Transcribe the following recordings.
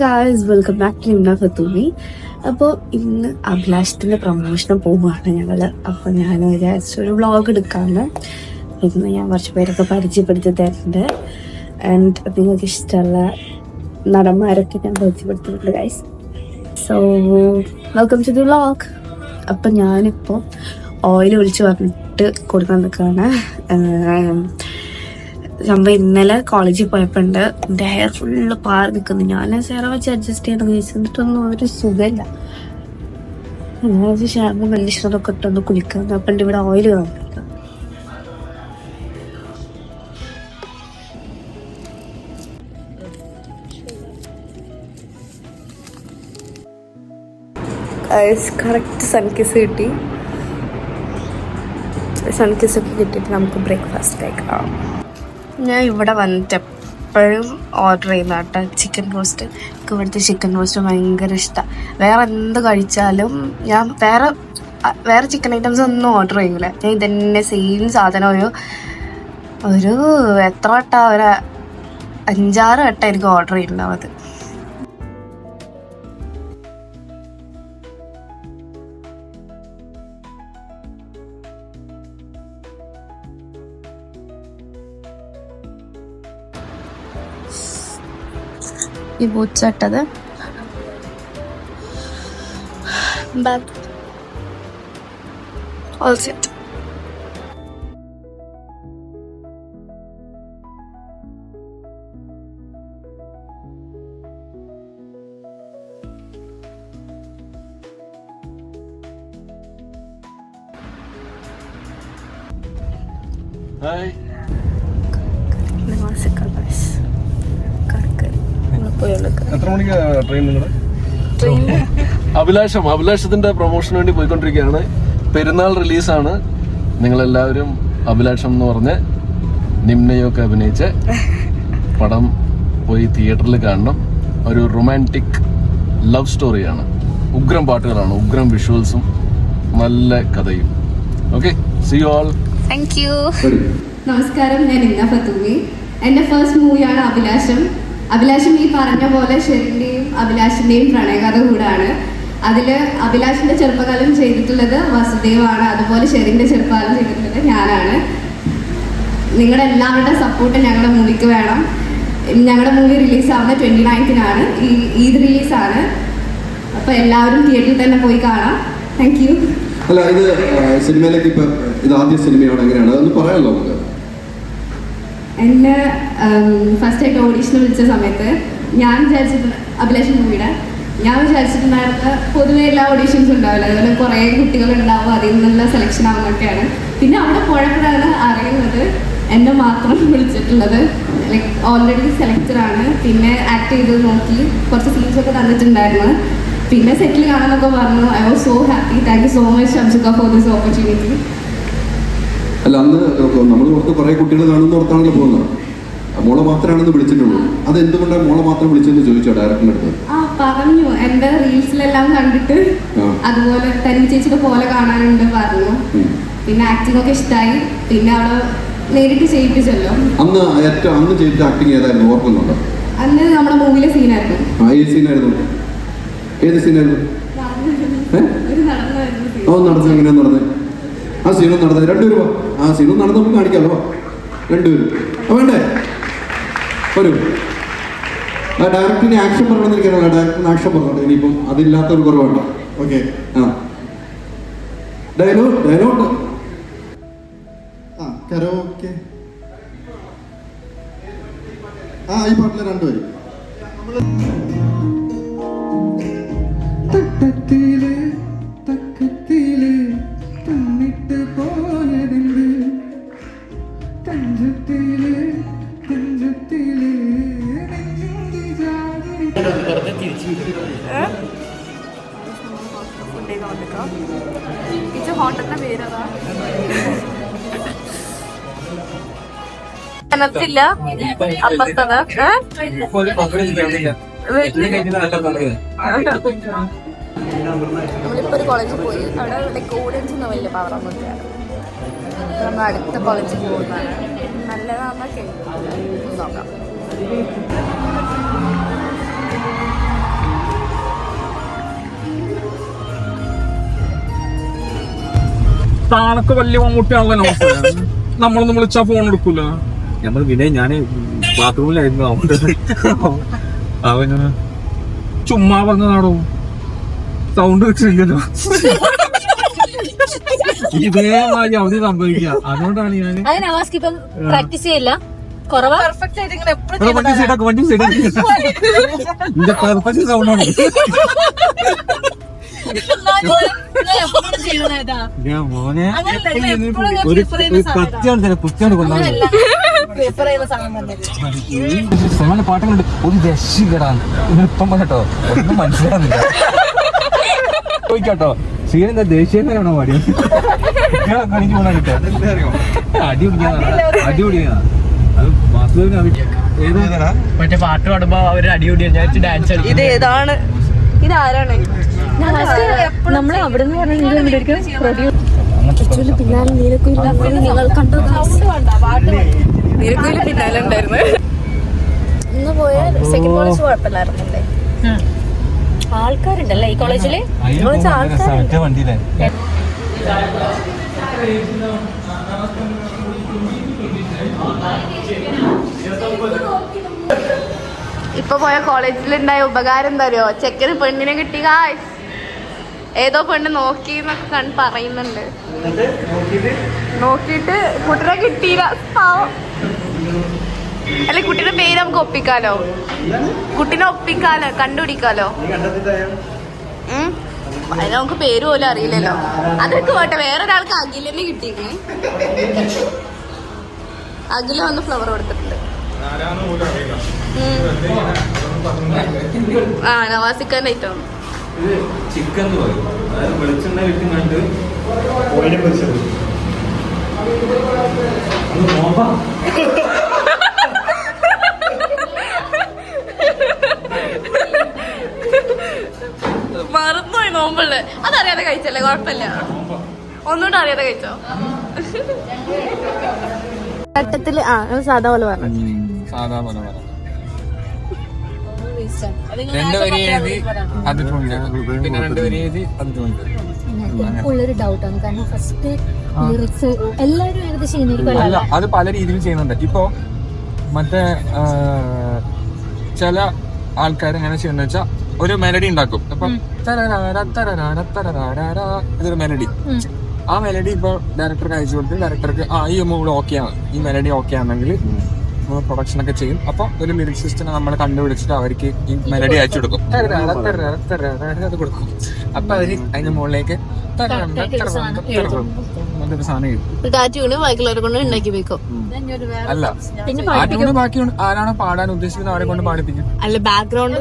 Guys, welcome back to Nimna Fathumi. അപ്പോൾ ഇന്ന് അഭിലാഷത്തിൻ്റെ പ്രൊമോഷന് പോവുകയാണ് ഞങ്ങൾ. അപ്പോൾ ഞാൻ വിചാരിച്ചൊരു വ്ളോഗ് എടുക്കാമെന്ന്. ഇന്ന് ഞാൻ കുറച്ച് പേരൊക്കെ പരിചയപ്പെടുത്തി തരുന്നുണ്ട്. ആൻഡ് നിങ്ങൾക്ക് ഇഷ്ടമുള്ള നടന്മാരൊക്കെ ഞാൻ പരിചയപ്പെടുത്തിയിട്ടുണ്ട് guys. So welcome to the vlog. അപ്പം ഞാനിപ്പോൾ ഓയിൽ ഒഴിച്ച് പറഞ്ഞിട്ട് കൊടുക്കാൻ നിൽക്കുകയാണ്. നമ്മൾ ഇന്നലെ കോളേജിൽ പോയപ്പോൾ ഉണ്ട് എൻ്റെ ഹെയർ ഫുള്ള് പാറി നിൽക്കുന്നു. ഞാൻ സെറം വെച്ച് അഡ്ജസ്റ്റ് ചെയ്ത് കഴിച്ചിട്ടൊന്നും ഒരു സുഖമില്ല. ഞാൻ ഷാമ്പും കണ്ടീഷണറൊക്കെ ഇട്ടൊന്ന് കുളിക്കുന്നു. അപ്പം ഇവിടെ ഓയിൽ കാണില്ല. കറക്റ്റ് സൺകിസ് കിട്ടി. സൺകിസ് ഒക്കെ കിട്ടിയിട്ട് നമുക്ക് ബ്രേക്ക്ഫാസ്റ്റ് കഴിക്കാം. ഞാൻ ഇവിടെ വന്നിട്ട് എപ്പോഴും ഓർഡർ ചെയ്യുന്ന കേട്ടോ ചിക്കൻ റോസ്റ്റ്. എനിക്ക് ഇവിടുത്തെ ചിക്കൻ റോസ്റ്റ് ഭയങ്കര ഇഷ്ടമാണ്. വേറെ എന്ത് കഴിച്ചാലും ഞാൻ വേറെ ചിക്കൻ ഐറ്റംസ് ഒന്നും ഓർഡർ ചെയ്യൂല. ഞാൻ ഇതന്നെ സെയിം സാധനം ഒരു എത്ര വട്ടം ഒരു 5-6 വട്ടം എനിക്ക് ഓർഡർ ചെയ്യുന്നുണ്ടാവും. അത് ഈ ബൂട്ട്സ് ഇട്ടത് ഓൾ സെറ്റ്. ഹായ്, എത്ര മണിക്കാ ട്രെയിൻ നിങ്ങളുടെ? അഭിലാഷത്തിന്റെ പ്രൊമോഷന് വേണ്ടി പോയിക്കൊണ്ടിരിക്കുകയാണ്. പെരുന്നാൾ റിലീസാണ്. നിങ്ങളെല്ലാവരും അഭിലാഷം എന്ന് പറഞ്ഞ് നിംനയൊക്കെ അഭിനയിച്ച് പടം പോയി തിയേറ്ററിൽ കാണണം. ഒരു റൊമാൻറ്റിക് ലവ് സ്റ്റോറിയാണ്. ഉഗ്രം പാട്ടുകളാണ്, ഉഗ്രം വിഷ്വൽസും നല്ല കഥയും. Okay, see you all. Thank you. നമസ്കാരം, ഞാൻ നിംന ഫത്തൂമി. എൻ്റെ ഫസ്റ്റ് മൂവിയാണ് അഭിലാഷം. അഭിലാഷം ഈ പറഞ്ഞ പോലെ ഷെറിൻ്റെയും അഭിലാഷിൻ്റെയും പ്രണയകഥ കൂടാണ്. അതിൽ അഭിലാഷിൻ്റെ ചെറുപ്പകാലം ചെയ്തിട്ടുള്ളത് വസുദേവാണ്. അതുപോലെ ഷെറിൻ്റെ ചെറുപ്പകാലം ചെയ്തിട്ടുള്ളത് ഞാനാണ്. നിങ്ങളുടെ എല്ലാവരുടെ സപ്പോർട്ട് ഞങ്ങളുടെ മൂവിക്ക് വേണം. ഞങ്ങളുടെ മൂവി റിലീസാവുന്നത് 29-നാണ്. ഈദ് റിലീസാണ്. അപ്പോൾ എല്ലാവരും തിയേറ്ററിൽ തന്നെ പോയി കാണാം. Thank you. അല്ല, ഇത് സിനിമയിലേക്ക് ഇപ്പം ഇത് ആദ്യ സിനിമയോട് എങ്ങനെയാണ് അതൊന്ന് പറയാമല്ലോ നമുക്ക്? എന്നെ ഫസ്റ്റായിട്ട് ഓഡീഷന് വിളിച്ച സമയത്ത് ഞാൻ വിചാരിച്ചിട്ടുണ്ട് അഭിലാഷൻ മൂവിയുടെ ഞാൻ വിചാരിച്ചിട്ടുണ്ടായിരുന്നത് പൊതുവെ എല്ലാ ഓഡീഷൻസും ഉണ്ടാവില്ല, അതുപോലെ കുറേ കുട്ടികളുണ്ടാവും, അതിൽ നിന്നുള്ള സെലക്ഷൻ ആവുന്നൊക്കെയാണ്. പിന്നെ അവിടെ പോയപ്പോഴാണ് അറിയുന്നത് എന്നെ മാത്രം വിളിച്ചിട്ടുള്ളത്. Like already സെലക്ടറാണ്. പിന്നെ ആക്ട് ചെയ്ത് നോക്കി കുറച്ച് സീൻസൊക്കെ തന്നിട്ടുണ്ടായിരുന്നു. പിന്നെ സെറ്റിൽ കാണാനൊക്കെ പറഞ്ഞു. I was so happy. Thank you so much Anshuka for this opportunity. അല്ല, അന്ന് നമ്മൾ പുറത്ത് കുറേ കുട്ടികൾ കാണുന്ന പുറത്താണല്ലോ പോകുന്നത്. മോളെ മാത്രമാണെന്ന് വിളിച്ചിട്ടുള്ളൂ. അത് എന്തുകൊണ്ടാണ് മോളെ മാത്രം വിളിച്ചെന്ന് ചോദിച്ചോ ഡയറക്ടറിന്റെ അടുത്ത്? പറഞ്ഞു. എൻ്റെ റീൽസിലെല്ലാം കണ്ടിട്ട് അതുപോലെ തനി ചേച്ചിയുടെ പോലെ കാണാനുണ്ട് പറഞ്ഞു. പിന്നെ ആക്ടിംഗ് ഒക്കെ ഇഷ്ടമായി. പിന്നെ അവിടെ നേരിട്ട് ചെയ്യിപ്പിച്ചല്ലോ. അന്ന് ചെയ്ത ആക്ടിങ് ഏതായിരുന്നു ഓർക്കുന്നുണ്ടോ? അന്ന് നമ്മുടെ മൂവിയിലെ സീനായിരുന്നു. ഏത് സീനായിരുന്നു? ഏത് സീനായിരുന്നു? നടന്നത് എങ്ങനെയാ നടന്നത്? ആ സീനും നടന്നത്. 2 രൂപ ആ സീനും നടന്ന് നമുക്ക് കാണിക്കാമല്ലോ. 2 പേരും വേണ്ടേ? വരൂ. ആ ഡയറക്ടറിന് ആക്ഷൻ പറയണമെന്നിരിക്കാനല്ല, ഡയറക്ടറിന് ആക്ഷൻ പറഞ്ഞോട്ടെ. ഇനിയിപ്പം അതില്ലാത്തൊരു കുറവുണ്ടോ? ഓക്കെ. Dialogue karaoke. ഈ പാട്ടിലെ 2 പേര് ഹോട്ടലിന്റെ പേരതാ ത്തില്ല അപ്പത്തത് നമ്മളിപ്പോ ഒരു കോളേജിൽ പോയി. അവിടെ ലൈക്ക് ഓഡിയൻസ് ഒന്നും വലിയ പവറൊന്നുമില്ല. നമ്മൾ അടുത്ത കോളേജിൽ പോകുന്നതാണ്. നല്ലതാണെന്നൊക്കെ നോക്കാം. താനൊക്കെ വലിയ മമ്മൂട്ടിയാണല്ലോ നമ്മളൊന്നും വിളിച്ചാ ഫോൺ എടുക്കൂല. നമ്മൾ പിന്നെ ഞാന് ബാത്റൂമിലായിരുന്നു അവന് ചുമ്മാ പറഞ്ഞതാണോ, സൗണ്ട് വെച്ചിരിക്കല്ലോ. ഇതേമാതിരി അവധി സംഭവിക്കുക. അതുകൊണ്ടാണ് ഞാൻ പ്രാക്ടീസ് ചെയ്യില്ല, കുറവാ. വണ്ടി സൈഡാക്കി സൗണ്ടാണ്. മോനെ ഒരു കുത്തിയാണ് കുത്തിയാണ് കൊണ്ടാണ് സിനിമയിലെ പാട്ടുകളുണ്ട്. ഒരു രക്ഷകരാണ് ഇപ്പം കേട്ടോ, ഒന്നും മനസ്സിലാകുന്നില്ല. ചോദിക്കാട്ടോ, സീനെന്താ ദേശീയമാണോ പാടിയത്? കാണിച്ചു പോകാൻ കിട്ടാ അടിപൊളിയാണ്. അത് വാസ്തവന് മറ്റേ പാട്ട് പാടുമ്പോ അവര് അടിപൊളിയാ. ഞാൻ ഡാൻസ് കളിക്കും. ഇത് ഏതാണ്? ഇതാരാണ്? നമ്മൾ അവിടെ നിന്ന് പിന്നാലെ നീലക്കുയില് നിങ്ങൾ കണ്ടോ? നീലക്കുയില് പിന്നാലെ ഉണ്ടായിരുന്നു. ഇന്ന് പോയ സെക്കൻഡ് കോളേജ് കുഴപ്പമില്ലായിരുന്നല്ലേ? ആൾക്കാരുണ്ടല്ലേ ഈ കോളേജില്? ആൾക്കാരുണ്ട്. വണ്ടിയിലെ ഇപ്പൊ പോയ കോളേജിലുണ്ടായ ഉപകാരം എന്താ അറിയോ? ചെക്കന് പെണ്ണിനെ കിട്ടി ഗായ്സ്. ഏതോ പെണ്ണ് നോക്കി എന്നൊക്കെ പറയുന്നുണ്ട്. നോക്കിയിട്ട് കുട്ടിനെ കിട്ടിയില്ല. അല്ലെ, കുട്ടിയുടെ പേര് നമുക്ക് ഒപ്പിക്കാലോ, കുട്ടിനെ ഒപ്പിക്കാലോ, കണ്ടുപിടിക്കാലോ. അതിന് നമുക്ക് പേര് പോലും അറിയില്ലല്ലോ. അതൊക്കെ പോട്ടെ, വേറൊരാൾക്ക് അഖിലിനെ കിട്ടിയിരുന്നു. അഖില വന്ന് ഫ്ലവർ കൊടുത്തിട്ടുണ്ട്. ആ നവാസിക്കാൻ്റെ ഐറ്റം ചിക്കൻ വെളിച്ചെണ്ണ കിട്ടുന്നുണ്ട്. മറന്നുപോയി നോമ്പുള്ളു. അതറിയാതെ കഴിച്ചല്ലേ, കുഴപ്പമില്ല. ഒന്നുകൂടെ അറിയാതെ കഴിച്ചോ. ഘട്ടത്തില് സാധാ പോലെ പറഞ്ഞു. സാധാ പോലെ പറഞ്ഞു. രണ്ട് വരി എഴുതി അതിട്ടുണ്ട്, പിന്നെ രണ്ട് വരി എഴുതി അതിട്ടുണ്ട്. ഉള്ളൊരു ഡൗട്ടാണ്, കാരണം ഫസ്റ്റ് ലിറിക്സ് എല്ലാവരും ഏകദേശം അല്ല, അത് പല രീതിയിൽ ചെയ്യുന്നുണ്ട്. ഇപ്പോ മറ്റേ ചില ആൾക്കാർ എങ്ങനെ ചെയ്യുന്ന വെച്ചാൽ ഒരു മെലഡി ഉണ്ടാക്കും. ഇപ്പൊ ഇതൊരു മെലഡി. ആ മെലഡി ഇപ്പൊ ഡയറക്ടർക്ക് അയച്ചു കൊടുത്ത് ഡയറക്ടർക്ക് ഈ മൂഡ് ഓക്കെ ആണ്, ഈ മെലഡി ഓക്കെ ആണെങ്കിൽ പ്രൊഡക്ഷൻ ഒക്കെ ചെയ്യും. അപ്പൊ ഒരു ലിറിക്സിസ്റ്റിനെ നമ്മൾ കണ്ടുപിടിച്ചിട്ട് അവർക്ക് ഈ മെലഡി അയച്ചു കൊടുക്കും. അത് കൊടുക്കും. അപ്പൊ അവര് അതിന്റെ മുകളിലേക്ക് നല്ലൊരു സാധനം അല്ല, ആ ട്യൂണ് ബാക്കി ആരാണോ പാടാൻ ഉദ്ദേശിക്കുന്നത് അവരെ കൊണ്ട് പാടിപ്പിക്കും. അല്ല, ബാക്ക്ഗ്രൗണ്ട്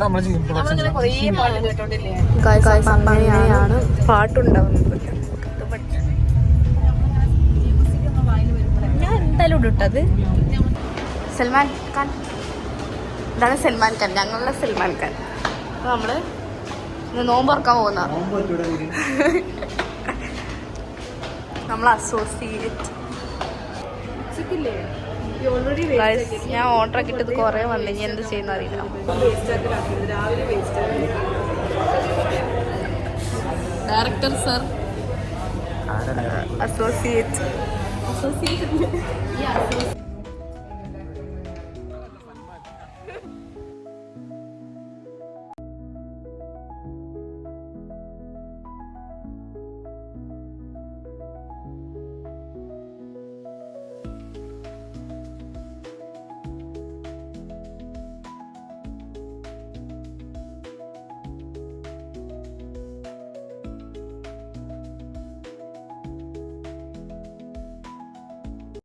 നമ്മൾ ചെയ്യും. അങ്ങനെയാണ് പാട്ടുണ്ടാവുന്നത്. ഞാൻ എന്തായാലും ഇട്ടത് സൽമാൻ ഖാൻ. ഇതാണ് സൽമാൻ ഖാൻ, ഞങ്ങളുടെ സൽമാൻ ഖാൻ. അപ്പൊ നമ്മള് നോമ്പ് തുറക്കാൻ പോകുന്ന നമ്മൾ അസോസിയേറ്റ്. ഞാൻ ഓർഡർ ഒക്കെ ഇട്ടത് കുറെ വന്നു, ഇനി എന്ത് ചെയ്യുന്ന അറിയില്ല. Director sir, associate